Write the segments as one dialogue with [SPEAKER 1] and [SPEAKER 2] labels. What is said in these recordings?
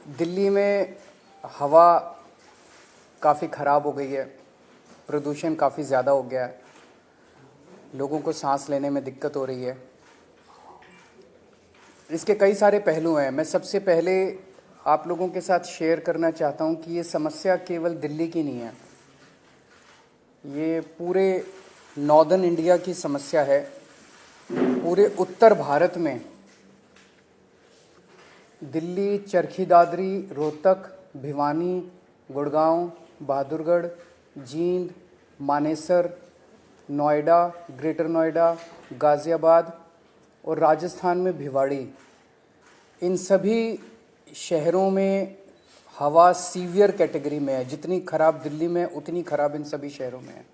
[SPEAKER 1] दिल्ली में हवा काफ़ी ख़राब हो गई है, प्रदूषण काफ़ी ज़्यादा हो गया है, लोगों को सांस लेने में दिक्कत हो रही है। इसके कई सारे पहलू हैं। मैं सबसे पहले आप लोगों के साथ शेयर करना चाहता हूं कि ये समस्या केवल दिल्ली की नहीं है, ये पूरे नॉर्दर्न इंडिया की समस्या है। पूरे उत्तर भारत में दिल्ली, चरखी दादरी, रोहतक, भिवानी, गुड़गांव, बहादुरगढ़, जींद, मानेसर, नोएडा, ग्रेटर नोएडा, गाज़ियाबाद और राजस्थान में भिवाड़ी, इन सभी शहरों में हवा सीवियर कैटेगरी में है। जितनी खराब दिल्ली में उतनी खराब इन सभी शहरों में है।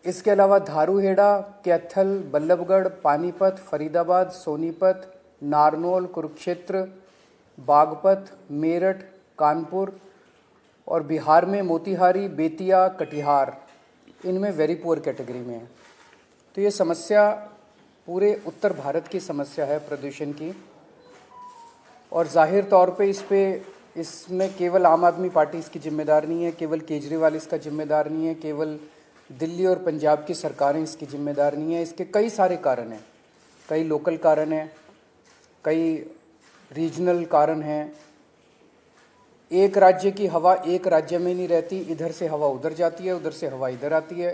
[SPEAKER 1] इसके अलावा धारूहेड़ा, कैथल, बल्लभगढ़, पानीपत, फरीदाबाद, सोनीपत, नारनौल, कुरुक्षेत्र, बागपत, मेरठ, कानपुर और बिहार में मोतिहारी, बेतिया, कटिहार, इनमें वेरी पुअर कैटेगरी में है। तो ये समस्या पूरे उत्तर भारत की समस्या है प्रदूषण की, और जाहिर तौर पे इसमें केवल आम आदमी पार्टी इसकी जिम्मेदार नहीं है, केवल केजरीवाल इसका जिम्मेदार नहीं है, केवल दिल्ली और पंजाब की सरकारें इसकी जिम्मेदार नहीं है। इसके कई सारे कारण हैं, कई लोकल कारण हैं, कई रीजनल कारण हैं। एक राज्य की हवा एक राज्य में नहीं रहती, इधर से हवा उधर जाती है, उधर से हवा इधर आती है।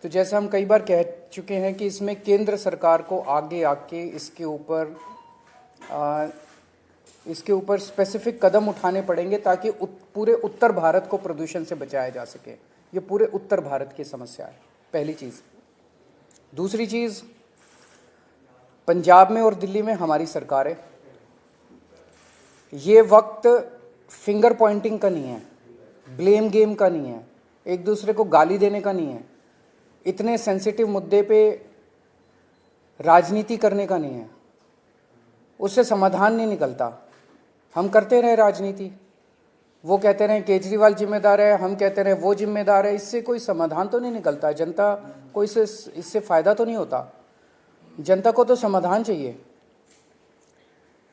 [SPEAKER 1] तो जैसा हम कई बार कह चुके हैं कि इसमें केंद्र सरकार को आगे आके इसके ऊपर स्पेसिफिक कदम उठाने पड़ेंगे ताकि पूरे उत्तर भारत को प्रदूषण से बचाया जा सके। ये पूरे उत्तर भारत की समस्या है, पहली चीज़। दूसरी चीज़, पंजाब में और दिल्ली में हमारी सरकार है। ये वक्त फिंगर पॉइंटिंग का नहीं है, ब्लेम गेम का नहीं है, एक दूसरे को गाली देने का नहीं है, इतने सेंसिटिव मुद्दे पे राजनीति करने का नहीं है। उससे समाधान नहीं निकलता। हम करते रहे राजनीति, वो कहते रहे केजरीवाल जिम्मेदार है, हम कहते रहे वो जिम्मेदार है, इससे कोई समाधान तो नहीं निकलता। जनता को इससे फ़ायदा तो नहीं होता। जनता को तो समाधान चाहिए।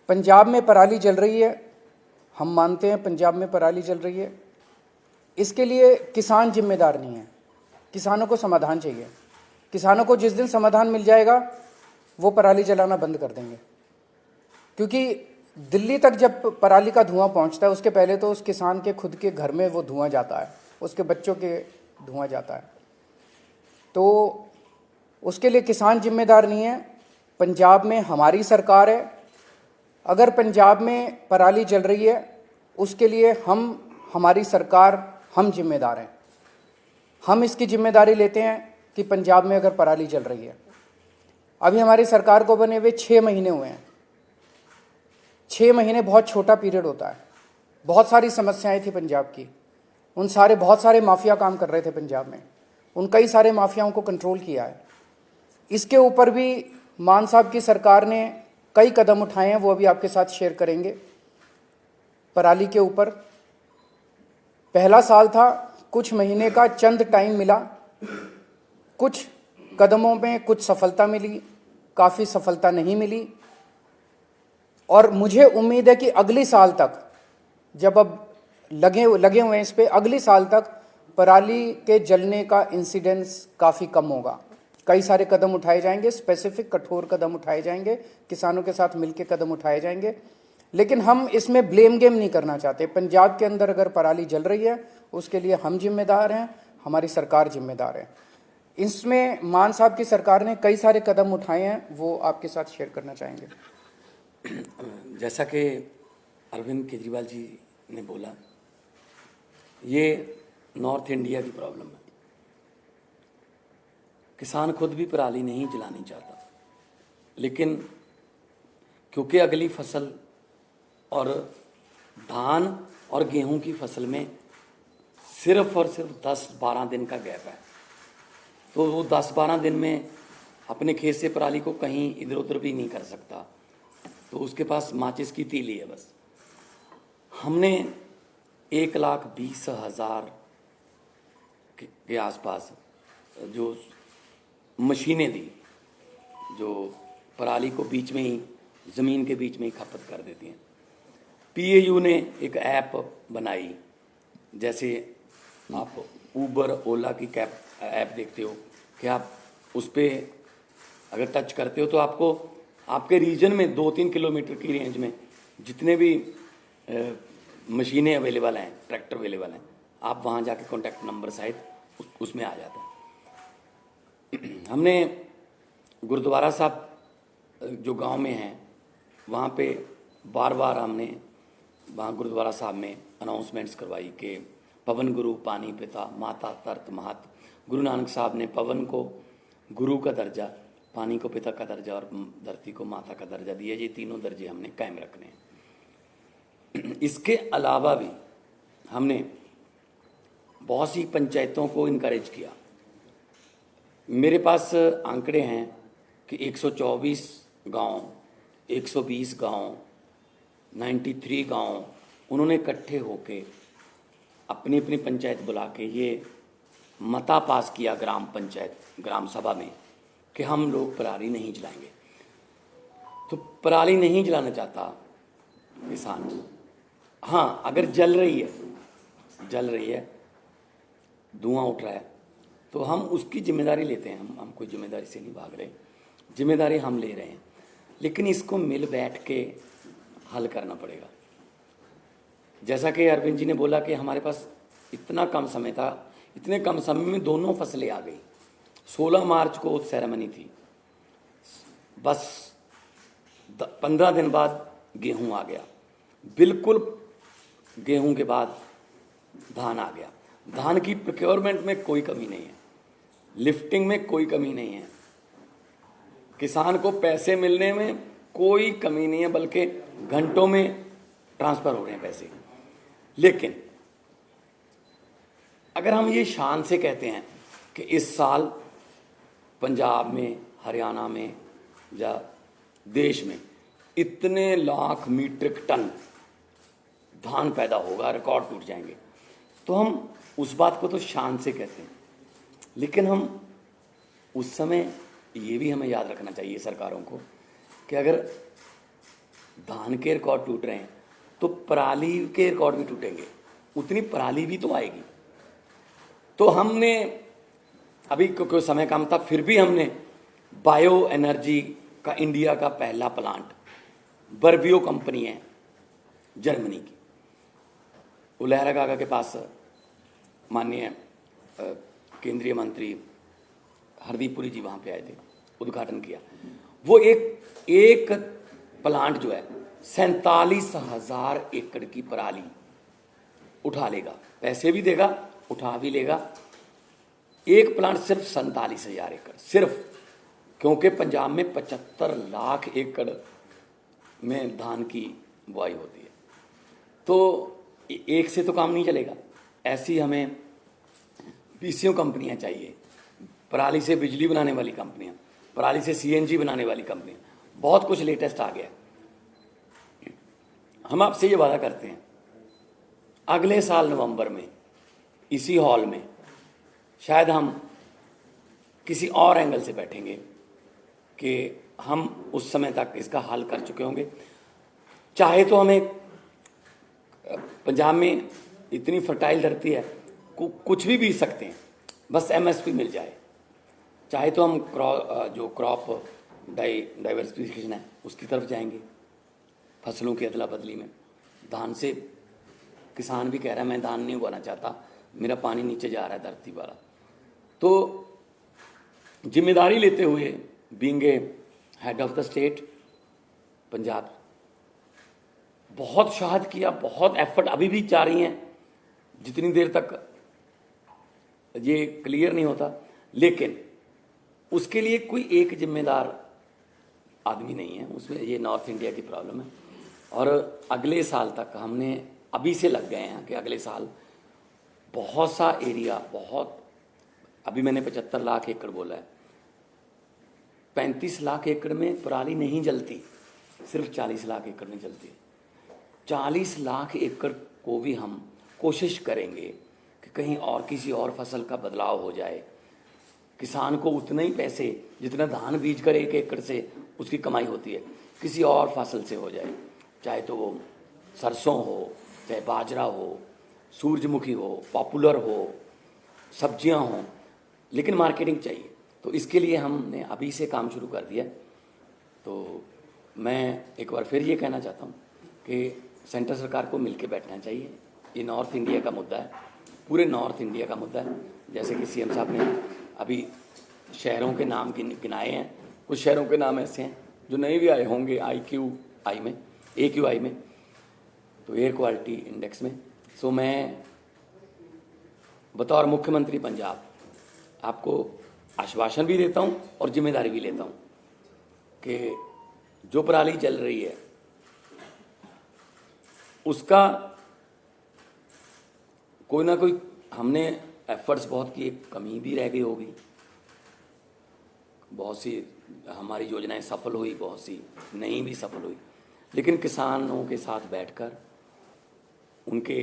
[SPEAKER 1] पंजाब में पराली जल रही है, हम मानते हैं पंजाब में पराली जल रही है, इसके लिए किसान जिम्मेदार नहीं है, किसानों को समाधान चाहिए। किसानों को जिस दिन समाधान मिल जाएगा वो पराली जलाना बंद कर देंगे, क्योंकि दिल्ली तक जब पराली का धुआं पहुंचता है उसके पहले तो उस किसान के खुद के घर में वो धुआं जाता है, उसके बच्चों के धुआं जाता है। तो उसके लिए किसान जिम्मेदार नहीं है। पंजाब में हमारी सरकार है। अगर पंजाब में पराली जल रही है उसके लिए हमारी सरकार, हम जिम्मेदार हैं। हम इसकी जिम्मेदारी लेते हैं कि पंजाब में अगर पराली जल रही है, अभी हमारी सरकार को बने हुए 6 महीने हुए हैं। 6 महीने बहुत छोटा पीरियड होता है। बहुत सारी समस्याएं थी पंजाब की, बहुत सारे माफिया काम कर रहे थे पंजाब में, उन कई सारे माफियाओं को कंट्रोल किया है। इसके ऊपर भी मान साहब की सरकार ने कई कदम उठाए हैं, वो अभी आपके साथ शेयर करेंगे। पराली के ऊपर पहला साल था, कुछ महीने का चंद टाइम मिला, कुछ कदमों में कुछ सफलता मिली, काफ़ी सफलता नहीं मिली। और मुझे उम्मीद है कि अगली साल तक, जब अब लगे हुए हैं इस पे, अगली साल तक पराली के जलने का इंसिडेंस काफ़ी कम होगा। कई सारे कदम उठाए जाएंगे, स्पेसिफिक कठोर कदम उठाए जाएंगे, किसानों के साथ मिलकर कदम उठाए जाएंगे। लेकिन हम इसमें ब्लेम गेम नहीं करना चाहते। पंजाब के अंदर अगर पराली जल रही है उसके लिए हम जिम्मेदार हैं, हमारी सरकार जिम्मेदार है। इसमें मान साहब की सरकार ने कई सारे कदम उठाए हैं, वो आपके साथ शेयर करना चाहेंगे।
[SPEAKER 2] जैसा कि अरविंद केजरीवाल जी ने बोला, ये नॉर्थ इंडिया की प्रॉब्लम है। किसान खुद भी पराली नहीं जलानी चाहता, लेकिन क्योंकि अगली फसल और धान और गेहूं की फसल में सिर्फ और सिर्फ 10-12 दिन का गैप है, तो वो 10-12 दिन में अपने खेत से पराली को कहीं इधर उधर भी नहीं कर सकता, तो उसके पास माचिस की तीली है बस। हमने 1,20,000 के आसपास जो मशीनें दी, जो पराली को बीच में ही, ज़मीन के बीच में ही खपत कर देती हैं। पीएयू ने एक ऐप बनाई, जैसे आप ऊबर ओला की कैब ऐप देखते हो कि आप उस पर अगर टच करते हो तो आपको आपके रीजन में 2-3 किलोमीटर की रेंज में जितने भी मशीनें अवेलेबल हैं, ट्रैक्टर अवेलेबल हैं, आप वहाँ जाके कॉन्टैक्ट नंबर सहित उसमें आ जाते हैं। हमने गुरुद्वारा साहब जो गांव में हैं वहाँ पे बार बार हमने वहाँ गुरुद्वारा साहब में अनाउंसमेंट्स करवाई कि पवन गुरु पानी पिता माता तरत महत। गुरु नानक साहब ने पवन को गुरु का दर्जा, पानी को पिता का दर्जा और धरती को माता का दर्जा दिया। ये तीनों दर्जे हमने कायम रखने हैं। इसके अलावा भी हमने बहुत सी पंचायतों को इनकरेज किया। मेरे पास आंकड़े हैं कि 124 गांव, 120 गांव, 93 गांव उन्होंने इकट्ठे होके अपनी अपनी पंचायत बुला के ये मता पास किया ग्राम पंचायत ग्राम सभा में कि हम लोग पराली नहीं जलाएंगे। तो पराली नहीं जलाना चाहता किसान, हाँ अगर जल रही है, धुआं उठ रहा है, तो हम उसकी जिम्मेदारी लेते हैं। हम कोई जिम्मेदारी से नहीं भाग रहे, जिम्मेदारी हम ले रहे हैं, लेकिन इसको मिल बैठ के हल करना पड़ेगा। जैसा कि अरविंद जी ने बोला कि हमारे पास इतना कम समय था, इतने कम समय में दोनों फसलें आ गई। 16 मार्च को सेरेमनी थी, बस 15 दिन बाद गेहूं आ गया। बिल्कुल गेहूं के बाद धान आ गया। धान की प्रोक्योरमेंट में कोई कमी नहीं है, लिफ्टिंग में कोई कमी नहीं है, किसान को पैसे मिलने में कोई कमी नहीं है, बल्कि घंटों में ट्रांसफ़र हो रहे हैं पैसे। लेकिन अगर हम ये शान से कहते हैं कि इस साल पंजाब में, हरियाणा में या देश में इतने लाख मीट्रिक टन धान पैदा होगा, रिकॉर्ड टूट जाएंगे, तो हम उस बात को तो शान से कहते हैं। लेकिन हम उस समय ये भी हमें याद रखना चाहिए सरकारों को कि अगर धान के रिकॉर्ड टूट रहे हैं तो पराली के रिकॉर्ड भी टूटेंगे, उतनी पराली भी तो आएगी। तो हमने अभी क्योंकि समय कम था, फिर भी हमने बायो एनर्जी का इंडिया का पहला प्लांट, बर्बियो कंपनी है जर्मनी की, उलहरा काका के पास माननीय केंद्रीय मंत्री हरदीप पुरी जी वहाँ पे आए थे, उद्घाटन किया। वो एक प्लांट जो है 47,000 एकड़ की पराली उठा लेगा, पैसे भी देगा, उठा भी लेगा। एक प्लांट सिर्फ 47,000 एकड़, सिर्फ क्योंकि पंजाब में 75 लाख एकड़ में धान की बुआई होती है। तो एक से तो काम नहीं चलेगा, ऐसी हमें पीसीओ कंपनियां चाहिए, पराली से बिजली बनाने वाली कंपनियां, पराली से सीएनजी बनाने वाली कंपनियां, बहुत कुछ लेटेस्ट आ गया। हम आपसे ये वादा करते हैं अगले साल नवंबर में इसी हॉल में शायद हम किसी और एंगल से बैठेंगे कि हम उस समय तक इसका हल कर चुके होंगे। चाहे तो हमें पंजाब में इतनी फर्टाइल धरती है, कुछ भी बीज सकते हैं, बस एमएसपी मिल जाए। चाहे तो हम जो क्रॉप डाइवर्सिफिकेशन है उसकी तरफ जाएंगे, फसलों की अदला बदली में। धान से किसान भी कह रहा है मैं धान नहीं उगाना चाहता, मेरा पानी नीचे जा रहा है धरती वाला। तो जिम्मेदारी लेते हुए being a head of the state Punjab, बहुत शहाद किया, बहुत एफर्ट अभी भी जा रही हैं, जितनी देर तक ये क्लियर नहीं होता। लेकिन उसके लिए कोई एक जिम्मेदार आदमी नहीं है, उसमें ये नॉर्थ इंडिया की प्रॉब्लम है। और अगले साल तक हमने अभी से लग गए हैं कि अगले साल बहुत सा एरिया, बहुत, अभी मैंने 75 लाख एकड़ बोला है, 35 लाख एकड़ में पराली नहीं जलती, सिर्फ 40 लाख एकड़ में जलती है। 40 लाख एकड़ को भी हम कोशिश करेंगे कि कहीं और किसी और फसल का बदलाव हो जाए, किसान को उतना ही पैसे जितना धान बीज कर 1 एकड़ से उसकी कमाई होती है किसी और फसल से हो जाए, चाहे तो वो सरसों हो, चाहे बाजरा हो, सूरजमुखी हो, पॉपुलर हो, सब्जियां हों, लेकिन मार्केटिंग चाहिए। तो इसके लिए हमने अभी से काम शुरू कर दिया। तो मैं एक बार फिर ये कहना चाहता हूँ कि सेंटर सरकार को मिलकर बैठना चाहिए। ये नॉर्थ इंडिया का मुद्दा है, पूरे नॉर्थ इंडिया का मुद्दा है। जैसे कि सीएम साहब ने अभी शहरों के नाम गिनाए हैं, कुछ शहरों के नाम ऐसे हैं जो नए भी आए होंगे AQI में, तो एयर क्वालिटी इंडेक्स में। सो मैं बतौर मुख्यमंत्री पंजाब आपको आश्वासन भी देता हूँ और जिम्मेदारी भी लेता हूँ कि जो पराली जल रही है उसका कोई ना कोई हमने एफर्ट्स बहुत किए, कमी भी रह गई होगी, बहुत सी हमारी योजनाएं सफल हुई, बहुत सी नहीं भी सफल हुई, लेकिन किसानों के साथ बैठकर, उनके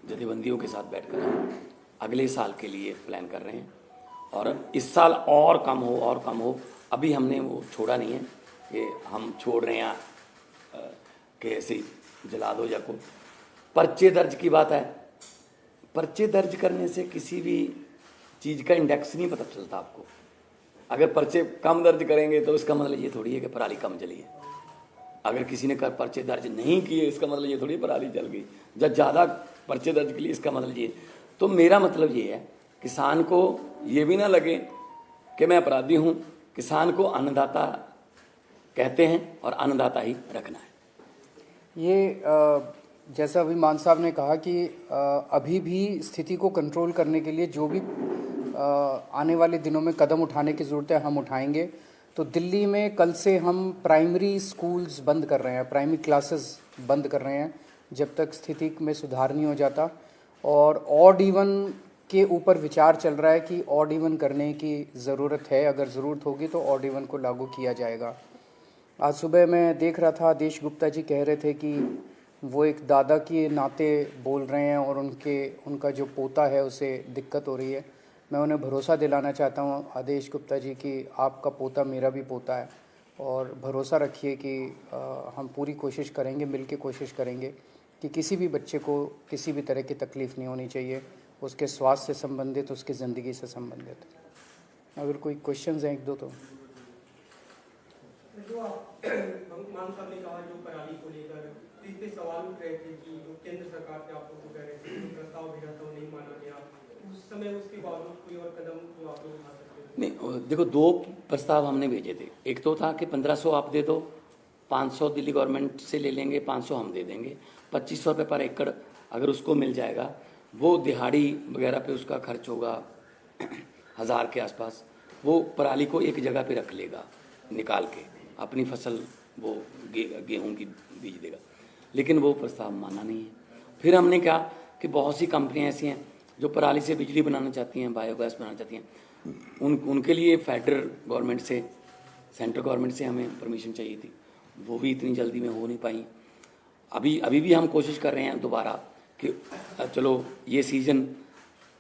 [SPEAKER 2] जथेबंदियों के साथ बैठकर हम अगले साल के लिए प्लान कर रहे हैं। और इस साल और कम हो। अभी हमने वो छोड़ा नहीं है कि हम छोड़ रहे हैं कि ऐसे जला दो या को। पर्चे दर्ज की बात है, पर्चे दर्ज करने से किसी भी चीज़ का इंडेक्स नहीं पता चलता आपको। अगर पर्चे कम दर्ज करेंगे तो इसका मतलब ये थोड़ी है कि पराली कम जली है। अगर किसी ने पर्चे दर्ज नहीं किए इसका मतलब ये थोड़ी पराली जल गई। जब ज़्यादा पर्चे दर्ज के लिए इसका मतलब ये। तो मेरा मतलब ये है, किसान को ये भी ना लगे कि मैं अपराधी हूँ। किसान को अन्नदाता कहते हैं और अन्नदाता ही रखना है।
[SPEAKER 1] ये जैसा अभी मान साहब ने कहा कि अभी भी स्थिति को कंट्रोल करने के लिए जो भी आने वाले दिनों में कदम उठाने की ज़रूरत है हम उठाएंगे। तो दिल्ली में कल से हम प्राइमरी स्कूल्स बंद कर रहे हैं, प्राइमरी क्लासेस बंद कर रहे हैं जब तक स्थिति में सुधार नहीं हो जाता। और ऑड इवन के ऊपर विचार चल रहा है कि ऑड इवन करने की ज़रूरत है, अगर ज़रूरत होगी तो ऑड इवन को लागू किया जाएगा। आज सुबह मैं देख रहा था, आदेश गुप्ता जी कह रहे थे कि वो एक दादा के नाते बोल रहे हैं और उनका जो पोता है उसे दिक्कत हो रही है। मैं उन्हें भरोसा दिलाना चाहता हूँ आदेश गुप्ता जी कि आपका पोता मेरा भी पोता है, और भरोसा रखिए कि हम पूरी कोशिश करेंगे, मिल के कोशिश करेंगे कि किसी भी बच्चे को किसी भी तरह की तकलीफ़ नहीं होनी चाहिए, उसके स्वास्थ्य से संबंधित, उसकी ज़िंदगी से संबंधित। अगर कोई क्वेश्चंस हैं एक दो तो।
[SPEAKER 3] जो मान साहब ने कहा जो पराली को लेकर इस पे सवाल उठ रहे थे कि केंद्र सरकार से आप लोग को कह रहे थे जो प्रस्ताव भेजा था वो नहीं माना गया, उस समय उसके बावजूद कोई और कदम जो आप लोग उठा सकते थे?
[SPEAKER 2] नहीं, देखो, दो प्रस्ताव हमने भेजे थे। एक तो था कि 1500 आप दे दो, 500 दिल्ली गवर्नमेंट से ले लेंगे, 500 हम दे देंगे, 2500 रुपये पर एकड़ अगर उसको मिल जाएगा, वो दिहाड़ी वगैरह पे उसका खर्च होगा 1000 के आसपास, वो पराली को एक जगह पे रख लेगा, निकाल के अपनी फसल वो गेहूं की बीज देगा। लेकिन वो प्रस्ताव माना नहीं है। फिर हमने कहा कि बहुत सी कंपनियां ऐसी हैं जो पराली से बिजली बनाना चाहती हैं, बायोगैस बनाना चाहती हैं, उनके लिए फेडरल गवर्नमेंट से, सेंट्रल गवर्नमेंट से हमें परमिशन चाहिए थी, वो भी इतनी जल्दी में हो नहीं पाई। अभी भी हम कोशिश कर रहे हैं दोबारा कि चलो ये सीज़न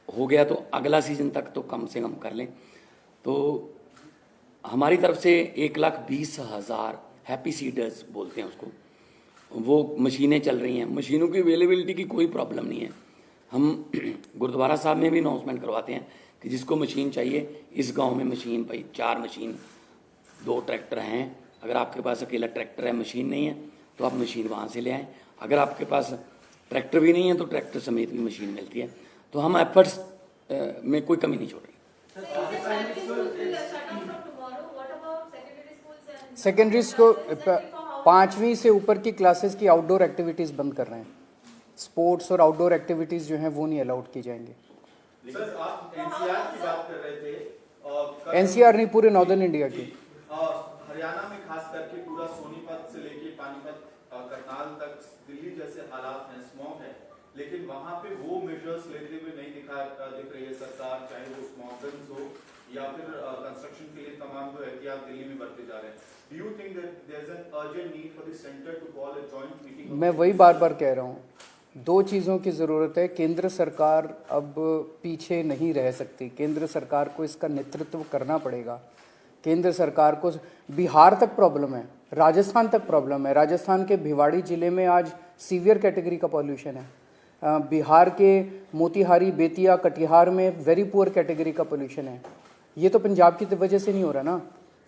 [SPEAKER 2] हो गया तो अगला सीज़न तक तो कम से कम कर लें। तो हमारी तरफ से 1,20,000 हैप्पी सीडर्स बोलते हैं उसको, वो मशीनें चल रही हैं। मशीनों की अवेलेबिलिटी की कोई प्रॉब्लम नहीं है। हम गुरुद्वारा साहब में भी अनाउंसमेंट करवाते हैं कि जिसको मशीन चाहिए, इस गांव में मशीन, भाई 4 मशीन, 2 ट्रैक्टर हैं। अगर आपके पास अकेला ट्रैक्टर है, मशीन नहीं है, तो आप मशीन वहाँ से ले आएँ। अगर आपके पास ट्रैक्टर भी नहीं है तो ट्रैक्टर समेत भी मशीन मिलती है। तो हम एफर्ट्स में कोई कमी नहीं छोड़ रही।
[SPEAKER 1] सेकेंडरी स्कूल 5वीं से ऊपर की क्लासेस की आउटडोर एक्टिविटीज़ बंद कर रहे हैं। स्पोर्ट्स और आउटडोर एक्टिविटीज़ जो हैं वो नहीं अलाउड की जाएंगी।
[SPEAKER 4] सर, आप एनसीआर की बात कर रहे थे।
[SPEAKER 1] एनसीआर नहीं, पूरे नॉर्दर्न इंडिया की।
[SPEAKER 4] हरियाणा में खास करके पूरा सोनीपत से लेके पानीपत, करनाल तक दिल्ली जैसे हालात हैं, स्मॉग है, लेकिन वहां पे वो मेजर्स लेते हुए नहीं दिख रही है सरकार, चाहे वो स्मॉग गन्स हो या फिर कंस्ट्रक्शन के लिए तमाम जो एहतियात दिल्ली में बरते जा रहे हैं। Do you think that there is an urgent need for the centre to call a joint meeting?
[SPEAKER 1] मैं वही बार बार कह रहा हूँ, 2 चीज़ों की ज़रूरत है। केंद्र सरकार अब पीछे नहीं रह सकती, केंद्र सरकार को इसका नेतृत्व करना पड़ेगा। केंद्र सरकार को बिहार तक प्रॉब्लम है, राजस्थान तक प्रॉब्लम है। राजस्थान के भिवाड़ी जिले में आज सीवियर कैटेगरी का पॉल्यूशन है। बिहार के मोतिहारी, बेतिया, कटिहार में वेरी पुअर कैटेगरी का पोल्यूशन है। ये तो पंजाब की वजह से नहीं हो रहा ना।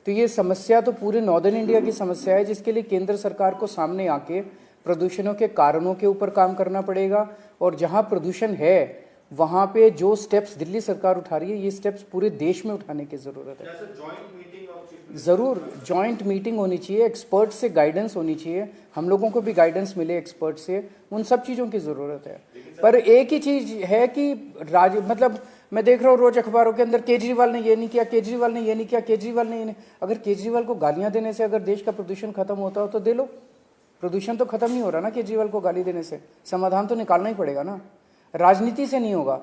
[SPEAKER 1] तो ये समस्या तो पूरे नॉर्दर्न इंडिया की समस्या है, जिसके लिए केंद्र सरकार को सामने आके प्रदूषणों के कारणों के ऊपर काम करना पड़ेगा। और जहाँ प्रदूषण है वहाँ पे जो स्टेप्स दिल्ली सरकार उठा रही है, ये स्टेप्स पूरे देश में उठाने की ज़रूरत है। ज़रूर जॉइंट मीटिंग होनी चाहिए, एक्सपर्ट से गाइडेंस होनी चाहिए, हम लोगों को भी गाइडेंस मिले एक्सपर्ट से, उन सब चीज़ों की ज़रूरत है। पर एक ही चीज़ है कि मतलब मैं देख रहा हूँ रोज अखबारों के अंदर केजरीवाल ने ये नहीं किया, केजरीवाल ने ये नहीं किया, केजरीवाल ने ये नहीं। अगर केजरीवाल को गालियाँ देने से अगर देश का प्रदूषण खत्म होता हो तो दे लो। प्रदूषण तो खत्म नहीं हो रहा ना केजरीवाल को गाली देने से, समाधान तो निकालना ही पड़ेगा ना। राजनीति से नहीं होगा,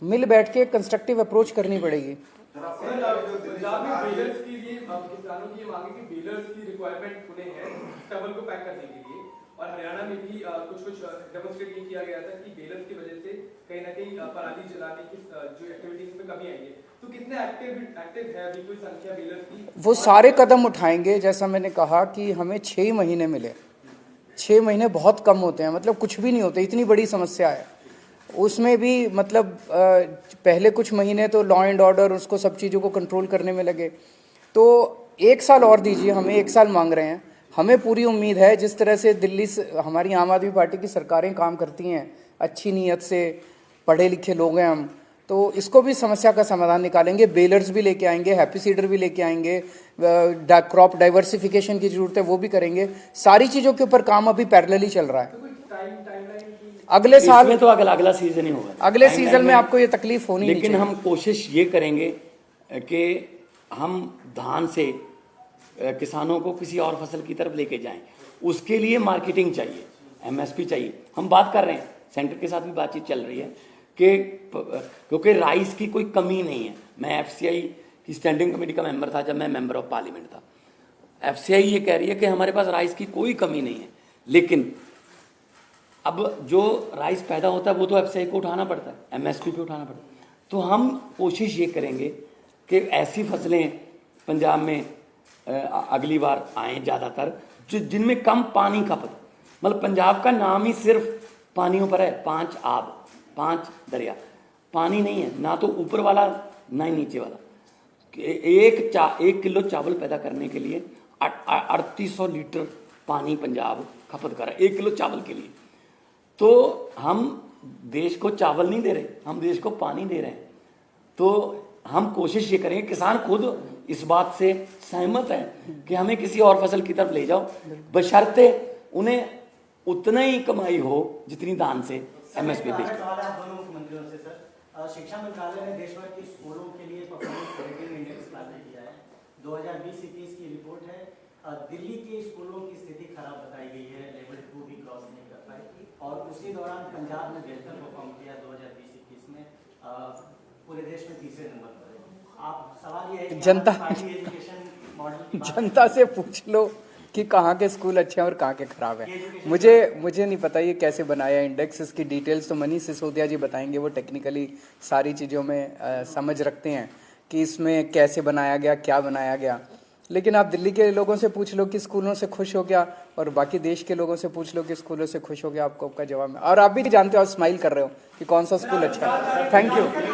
[SPEAKER 1] मिल बैठ के कंस्ट्रक्टिव अप्रोच करनी पड़ेगी।
[SPEAKER 3] पंजाब में बेलर्स की लिए किसानों की मांग है कि बेलर्स की रिक्वायरमेंट उन्हें है स्टबल को पैक करने के लिए, और हरियाणा में भी कुछ डेमोन्स्ट्रेट ये किया गया था कि बेलर्स की वजह से कहीं ना कहीं पराली जलाने की जो एक्टिविटीज में कमी आई है। तो कितने एक्टिव है अभी कोई संख्या बेलर्स की?
[SPEAKER 1] वो सारे कदम उठाएंगे। जैसा मैंने कहा कि हमें 6 महीने मिले, 6 महीने बहुत कम होते हैं, मतलब कुछ भी नहीं होते, इतनी बड़ी समस्या है। उसमें भी मतलब पहले कुछ महीने तो लॉ एंड ऑर्डर उसको सब चीज़ों को कंट्रोल करने में लगे। तो 1 साल और दीजिए, हमें 1 साल मांग रहे हैं। हमें पूरी उम्मीद है जिस तरह से दिल्ली से हमारी आम आदमी पार्टी की सरकारें काम करती हैं, अच्छी नीयत से, पढ़े लिखे लोग हैं हम, तो इसको भी समस्या का समाधान निकालेंगे। बेलर्स भी लेके आएंगे, हैप्पी सीडर भी लेके आएंगे, क्रॉप डाइवर्सिफिकेशन की जरूरत है वो भी करेंगे। सारी चीज़ों के ऊपर काम अभी पैरेलली चल रहा है। अगले साल
[SPEAKER 2] में तो अगला सीजन ही होगा,
[SPEAKER 1] अगले सीजन में आपको ये तकलीफ होनी नहीं चाहिए।
[SPEAKER 2] लेकिन हम कोशिश ये करेंगे कि हम धान से किसानों को किसी और फसल की तरफ लेके जाएं। उसके लिए मार्केटिंग चाहिए, एमएसपी चाहिए। हम बात कर रहे हैं, सेंटर के साथ भी बातचीत चल रही है कि क्योंकि राइस की कोई कमी नहीं है। मैं एफसीआई की स्टैंडिंग कमेटी का मेंबर था जब मैं मेंबर ऑफ पार्लियामेंट था। एफसीआई ये कह रही है कि हमारे पास राइस की कोई कमी नहीं है, लेकिन अब जो राइस पैदा होता है वो तो एफसीआई को उठाना पड़ता है, एमएसपी पे उठाना पड़ता है। तो हम कोशिश ये करेंगे कि ऐसी फसलें पंजाब में अगली बार आएँ ज़्यादातर जिनमें कम पानी खपत। मतलब पंजाब का नाम ही सिर्फ पानियों पर है, 5 आब, 5 दरिया, पानी नहीं है, ना तो ऊपर वाला ना ही नीचे वाला। 1 किलो चावल पैदा करने के लिए 3800 लीटर पानी पंजाब खपत कर रहा है 1 किलो चावल के लिए। तो हम देश को चावल नहीं दे रहे, हम देश को पानी दे रहे हैं। तो हम कोशिश ये करेंगे, किसान खुद इस बात से सहमत है कि हमें किसी और फसल की तरफ ले जाओ, बशर्ते उन्हें उतना ही कमाई हो जितनी धान से एमएसपी बेच।
[SPEAKER 5] दोनों मुख्यमंत्रियों से सर, शिक्षा मंत्रालय ने देश भर के स्कूलों के लिए परफॉर्मेंस रेटिंग इंडेक्स लागू किया है। 2020-21 की रिपोर्ट है। दिल्ली के स्कूलों की स्थिति खराब बताई गई है, लेवल 2 भी क्रॉस नहीं कर पाई, और उसी दौरान पंजाब ने बेहतर परफॉर्म किया 2020-21 में, पूरे देश में 3रे नंबर पर है। आप सवाल ये है कि एजुकेशन मॉडल
[SPEAKER 1] जनता से पूछ लो कि कहाँ के स्कूल अच्छे हैं और कहाँ के खराब हैं। मुझे नहीं पता ये कैसे बनाया इंडेक्स, इसकी डिटेल्स तो मनीष सिसोदिया जी बताएंगे। वो टेक्निकली सारी चीज़ों में समझ रखते हैं कि इसमें कैसे बनाया गया, क्या बनाया गया। लेकिन आप दिल्ली के लोगों से पूछ लो कि स्कूलों से खुश हो गया, और बाकी देश के लोगों से पूछ लो कि स्कूलों से खुश हो गया, आपको आपका जवाब है। और आप भी जानते हो, आप स्माइल कर रहे हो कि कौन सा स्कूल अच्छा है। Thank you.